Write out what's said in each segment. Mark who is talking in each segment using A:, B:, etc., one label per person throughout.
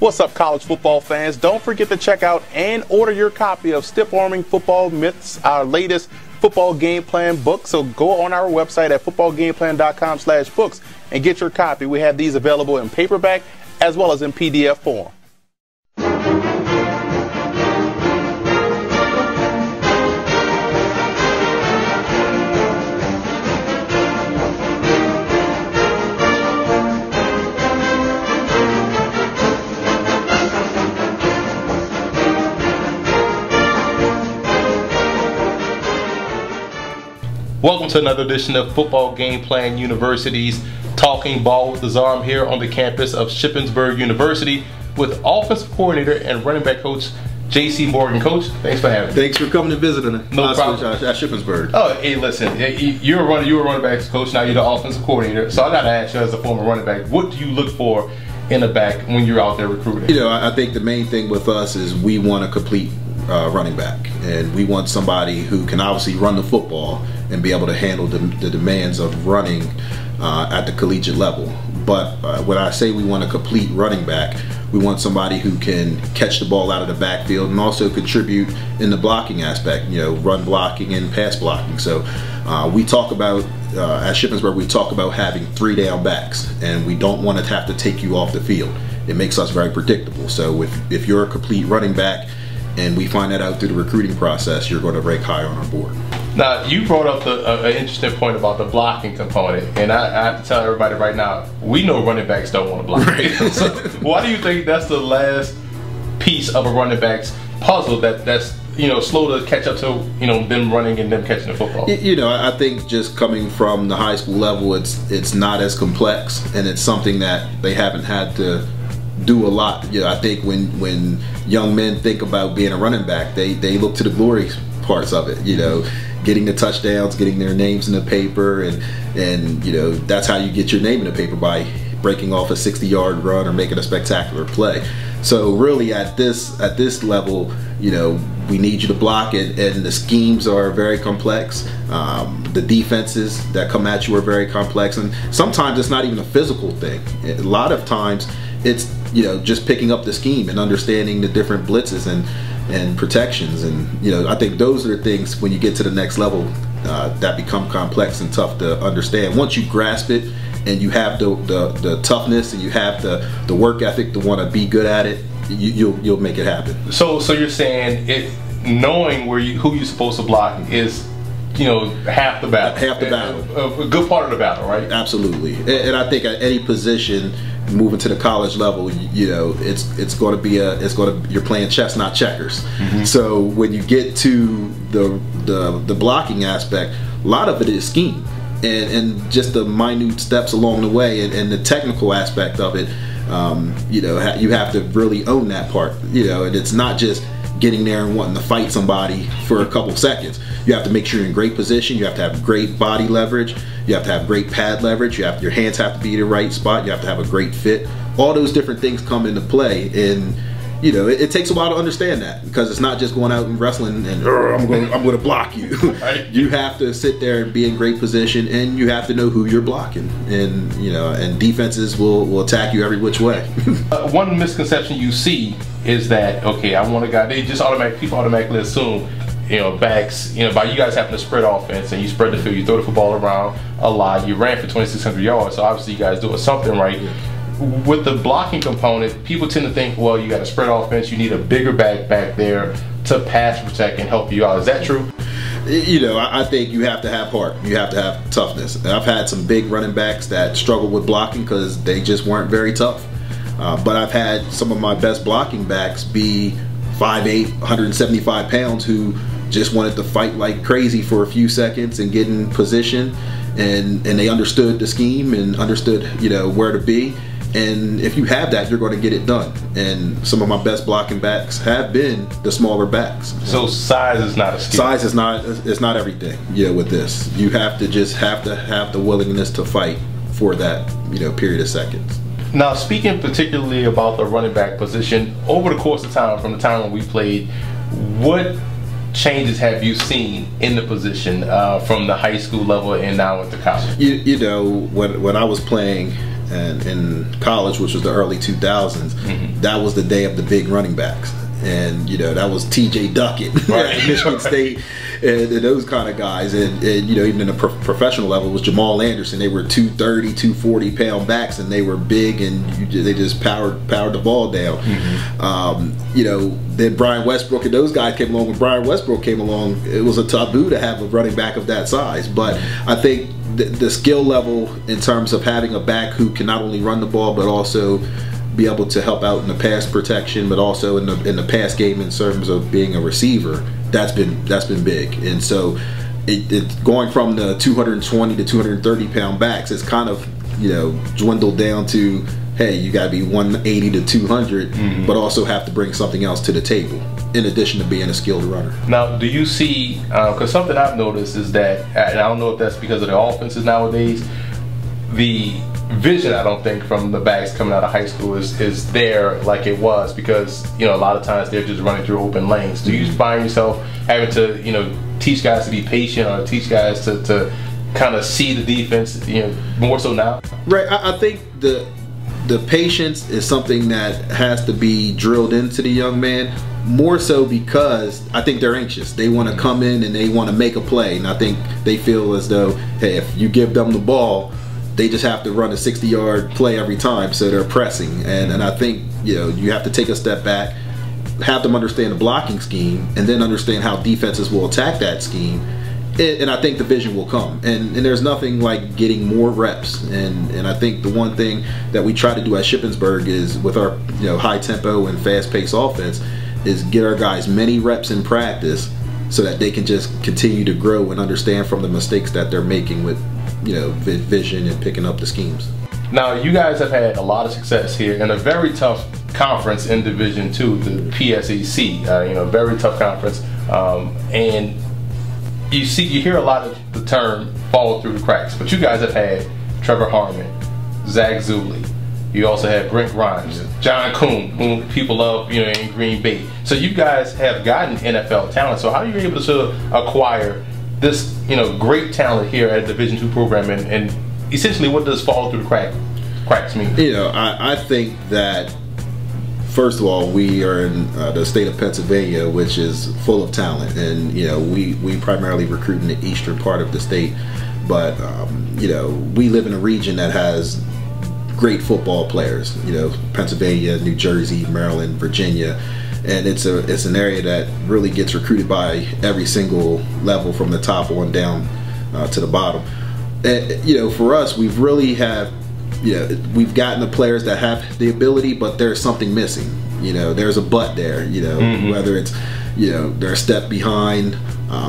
A: What's up, college football fans? Don't forget to check out and order your copy of Stiff Arming Football Myths, our latest football game plan book. So go on our website at footballgameplan.com/books and get your copy. We have these available in paperback as well as in PDF form. Welcome to another edition of Football Game Plan University's Talking Ball with the Czar. I'm here on the campus of Shippensburg University with offensive coordinator and running back coach J.C. Morgan. Coach, thanks for having me.
B: Thanks for coming and visiting.
A: No problem.
B: At Shippensburg.
A: Oh, hey, listen, you were a running backs coach. Now you're the offensive coordinator. So I got to ask you, as a former running back, what do you look for in a back when you're out there recruiting?
B: You know, I think the main thing with us is we want a complete running back, and we want somebody who can obviously run the football and be able to handle the demands of running at the collegiate level. But when I say we want a complete running back, we want somebody who can catch the ball out of the backfield and also contribute in the blocking aspect, you know, run blocking and pass blocking. So we talk about, at Shippensburg, we talk about having 3 down backs, and we don't want to have to take you off the field. It makes us very predictable. So if you're a complete running back, and we find that out through the recruiting process, you're going to rank high on our board.
A: Now, you brought up an interesting point about the blocking component, and I have to tell everybody right now, we know running backs don't want to block. Right. So why do you think that's the last piece of a running back's puzzle that's slow to catch up to them running and them catching the football?
B: You know, I think just coming from the high school level, it's not as complex, and it's something that they haven't had to do a lot. You know, I think when young men think about being a running back, they look to the glory parts of it. You know, getting the touchdowns, getting their names in the paper, and you know, that's how you get your name in the paper, by breaking off a 60-yard run or making a spectacular play. So really, at this level, you know, we need you to block it, and the schemes are very complex. The defenses that come at you are very complex, and sometimes it's not even a physical thing. A lot of times it's, you know, just picking up the scheme and understanding the different blitzes and protections. And you know, I think those are the things when you get to the next level that become complex and tough to understand. Once you grasp it and you have the toughness and you have the work ethic to want to be good at it, you'll make it happen. So
A: you're saying knowing who you're supposed to block is, you know, half the battle.
B: Half the battle.
A: A good part of the battle, right?
B: Absolutely. And I think at any position, moving to the college level, you know, it's going to be you're playing chess, not checkers. Mm-hmm. So when you get to the blocking aspect, a lot of it is scheme and just the minute steps along the way, and the technical aspect of it. You know, you have to really own that part. You know, and it's not just getting there and wanting to fight somebody for a couple seconds. You have to make sure you're in great position. You have to have great body leverage. You have to have great pad leverage. Your hands have to be in the right spot. You have to have a great fit. All those different things come into play, and you know, it takes a while to understand that, because it's not just going out and wrestling and I'm going to block you. Right. You have to sit there and be in great position, and you have to know who you're blocking, and you know, and defenses will attack you every which way.
A: One misconception you see is that, okay, I want a guy, people automatically assume, you know, backs, you know, by you guys having to spread offense and you spread the field, you throw the football around a lot, you ran for 2,600 yards, so obviously you guys doing something right. Yeah. With the blocking component, people tend to think, well, you got a spread offense, you need a bigger back there to pass protect and help you out. Is that true?
B: You know, I think you have to have heart. You have to have toughness. I've had some big running backs that struggle with blocking because they just weren't very tough. But I've had some of my best blocking backs be 5'8", 175 pounds who just wanted to fight like crazy for a few seconds and get in position, and they understood the scheme and understood, you know, where to be. And if you have that, you're going to get it done. And some of my best blocking backs have been the smaller backs.
A: So size is not a skill.
B: Size is not everything. Yeah, with this, you have to have the willingness to fight for that, you know, period of seconds.
A: Now, speaking particularly about the running back position, over the course of time, from the time when we played, what changes have you seen in the position from the high school level and now into college?
B: You know, when I was playing and in college, which was the early 2000s, that was the day of the big running backs. And you know, that was T.J. Duckett at Michigan State, and those kind of guys. And you know, even in the professional level, it was Jamal Anderson. They were 230, 240 pound backs, and they were big, and they just powered the ball down. You know, then Brian Westbrook and those guys came along. When Brian Westbrook came along, it was a taboo to have a running back of that size. But I think the skill level in terms of having a back who can not only run the ball but also be able to help out in the pass protection, but also in the pass game in terms of being a receiver, that's been big. And so it going from the 220 to 230 pound backs, it's kind of, you know, dwindled down to, hey, you got to be 180 to 200, but also have to bring something else to the table in addition to being a skilled runner. Now,
A: do you see, because something I've noticed is that, and I don't know if that's because of the offenses nowadays, the vision, I don't think, from the backs coming out of high school is there like it was, because, you know, a lot of times they're just running through open lanes. Do you find yourself having to, you know, teach guys to be patient, or teach guys to kind of see the defense, you know, more so now?
B: Right. I think the patience is something that has to be drilled into the young man, more so because I think they're anxious. They want to come in and they want to make a play, and I think they feel as though, hey, if you give them the ball, they just have to run a 60-yard play every time, so they're pressing. And I think, you know, you have to take a step back, have them understand the blocking scheme, and then understand how defenses will attack that scheme. And I think the vision will come. And there's nothing like getting more reps. And I think the one thing that we try to do at Shippensburg is, with our, you know, high tempo and fast-paced offense, is get our guys many reps in practice so that they can just continue to grow and understand from the mistakes that they're making with, you know, vision and picking up the schemes.
A: Now, you guys have had a lot of success here in a very tough conference in Division II, the PSAC. You know, very tough conference, and you hear a lot of the term "fall through the cracks," but you guys have had Trevor Harmon, Zach Zuley. You also had Brent Grimes, John Kuhn, whom people love, you know, in Green Bay. So you guys have gotten NFL talent. So how are you able to sort of acquire this, you know, great talent here at a Division II program, and essentially what does fall through the cracks mean?
B: You know, I think that, first of all, we are in the state of Pennsylvania, which is full of talent, and you know, we primarily recruit in the eastern part of the state, but you know, we live in a region that has great football players. You know, Pennsylvania, New Jersey, Maryland, Virginia. And it's an area that really gets recruited by every single level, from the top on down to the bottom. And, you know, for us, we've really we've gotten the players that have the ability, but there's something missing. You know, there's a but there. You know, whether it's, you know, they're a step behind,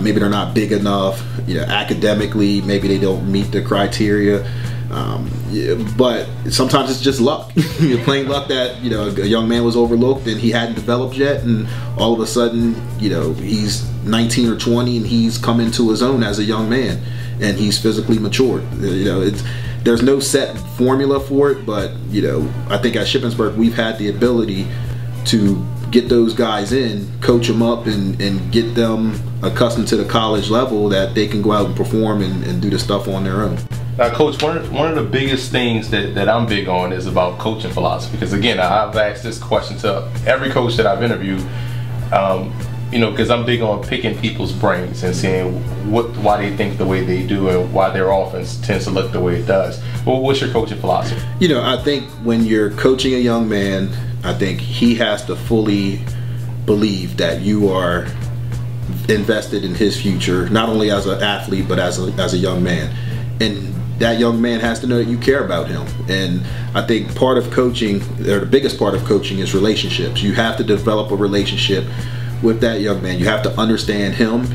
B: maybe they're not big enough. You know, academically, maybe they don't meet the criteria. Yeah, but sometimes it's just luck. You're playing luck that, you know, a young man was overlooked and he hadn't developed yet, and all of a sudden, you know, he's 19 or 20 and he's come into his own as a young man, and he's physically matured. You know, there's no set formula for it, but you know, I think at Shippensburg we've had the ability to get those guys in, coach them up, and get them accustomed to the college level that they can go out and perform and do the stuff on their own.
A: Now, Coach, one of the biggest things that I'm big on is about coaching philosophy. Because again, I've asked this question to every coach that I've interviewed. You know, because I'm big on picking people's brains and seeing why they think the way they do and why their offense tends to look the way it does. Well, what's your coaching philosophy? You
B: know, I think when you're coaching a young man, I think he has to fully believe that you are invested in his future, not only as an athlete but as a young man. And that young man has to know that you care about him. And I think part of coaching, or the biggest part of coaching, is relationships. You have to develop a relationship with that young man. You have to understand him,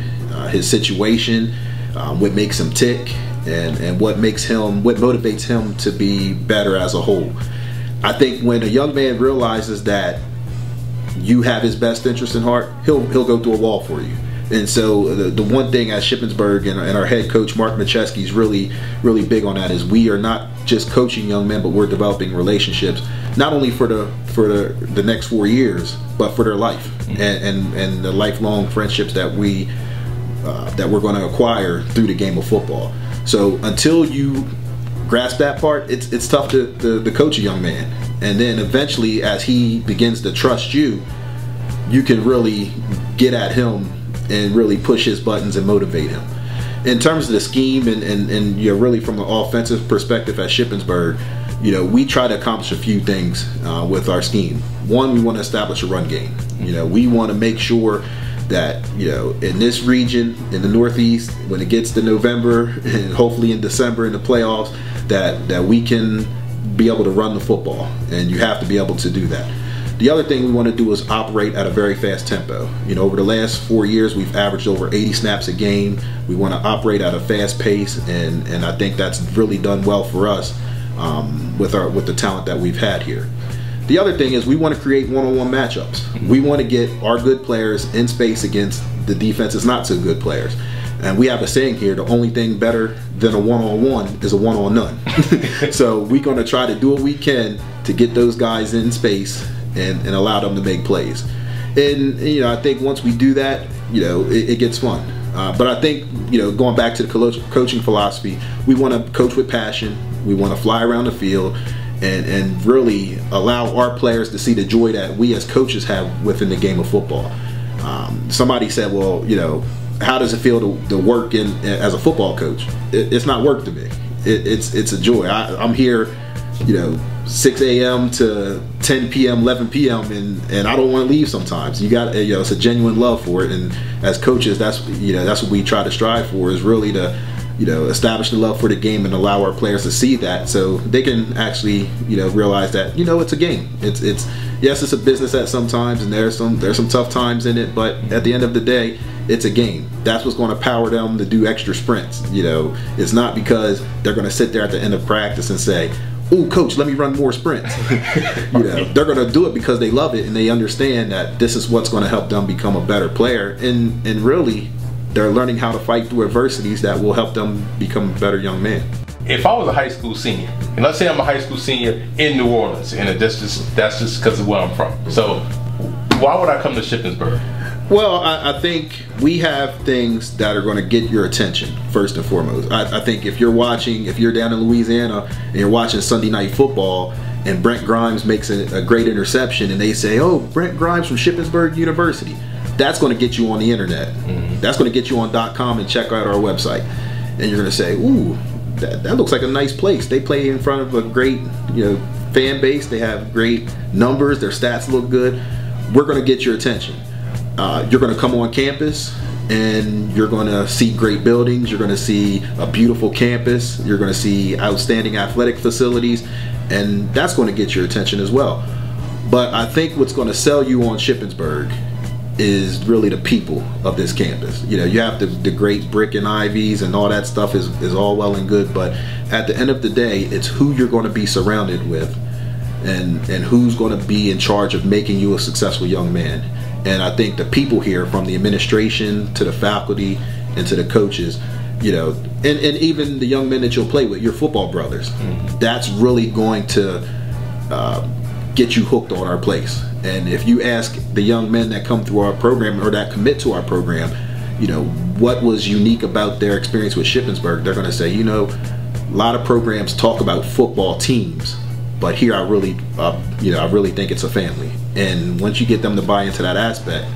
B: his situation, what makes him tick, and what motivates him to be better as a whole. I think when a young man realizes that you have his best interest in heart, he'll go through a wall for you. And so the one thing at Shippensburg, and our head coach Mark Macheski is really big on that, is we are not just coaching young men, but we're developing relationships, not only for the next 4 years, but for their life, and the lifelong friendships that we're going to acquire through the game of football. So until you grasp that part, it's tough to coach a young man. And then eventually, as he begins to trust you, you can really get at him and really push his buttons and motivate him. In terms of the scheme and you know, really from an offensive perspective at Shippensburg, you know, we try to accomplish a few things with our scheme. One, we want to establish a run game. You know, we want to make sure that, you know, in this region, in the Northeast, when it gets to November and hopefully in December in the playoffs, that we can be able to run the football, and you have to be able to do that. The other thing we want to do is operate at a very fast tempo. You know, over the last 4 years, we've averaged over 80 snaps a game. We want to operate at a fast pace, and I think that's really done well for us with the talent that we've had here. The other thing is we want to create one-on-one matchups. We want to get our good players in space against the defense's not so good players. And we have a saying here, the only thing better than a one-on-one is a one-on-none. So we're going to try to do what we can to get those guys in space and allow them to make plays. And, you know, I think once we do that, you know, it gets fun. But I think, you know, going back to the coaching philosophy, we want to coach with passion. We want to fly around the field and really allow our players to see the joy that we as coaches have within the game of football. Somebody said, well, you know, how does it feel to work as a football coach? It's not work to me. It's a joy. I'm here, you know, 6 a.m. to 10 p.m., 11 p.m. and I don't want to leave sometimes. You got, you know, it's a genuine love for it. And as coaches, that's what we try to strive for, is really to, you know, establish the love for the game and allow our players to see that, so they can actually, you know, realize that, you know, it's a game. It's yes, it's a business at some times, and there's some tough times in it, but at the end of the day, it's a game. That's what's going to power them to do extra sprints. You know, it's not because they're going to sit there at the end of practice and say, "Ooh, coach, let me run more sprints." You know, they're going to do it because they love it and they understand that this is what's going to help them become a better player, and really, they're learning how to fight through adversities that will help them become a better young man.
A: If I was a high school senior, and let's say I'm a high school senior in New Orleans, and that's just because of where I'm from. So why would I come to Shippensburg?
B: Well, I think we have things that are going to get your attention first and foremost. I think if you're down in Louisiana and you're watching Sunday Night Football and Brent Grimes makes a great interception and they say, "Oh, Brent Grimes from Shippensburg University," that's going to get you on the internet. That's going to get you on .com and check out our website. And you're going to say, "Ooh, that looks like a nice place. They play in front of a great, you know, fan base. They have great numbers. Their stats look good." We're going to get your attention. You're going to come on campus and you're going to see great buildings. You're going to see a beautiful campus. You're going to see outstanding athletic facilities, and that's going to get your attention as well. But I think what's going to sell you on Shippensburg is really the people of this campus. You know, you have the great brick and ivies and all that stuff is all well and good, but at the end of the day, it's who you're going to be surrounded with and who's going to be in charge of making you a successful young man. And I think the people here, from the administration to the faculty and to the coaches, you know, and even the young men that you'll play with, your football brothers, that's really going to get you hooked on our place. And if you ask the young men that come through our program or that commit to our program, you know, what was unique about their experience with Shippensburg, they're going to say, you know, a lot of programs talk about football teams, but here I really think it's a family. And once you get them to buy into that aspect,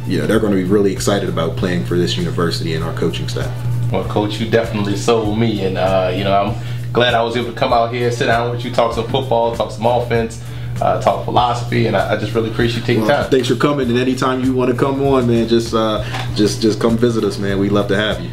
B: you know, they're going to be really excited about playing for this university and our coaching staff.
A: Well, Coach, you definitely sold me, and you know, I'm glad I was able to come out here, sit down with you, talk some football, talk some offense, talk philosophy, and I just really appreciate you taking time.
B: Thanks for coming, and anytime you want to come on, man, just come visit us, man. We'd love to have you.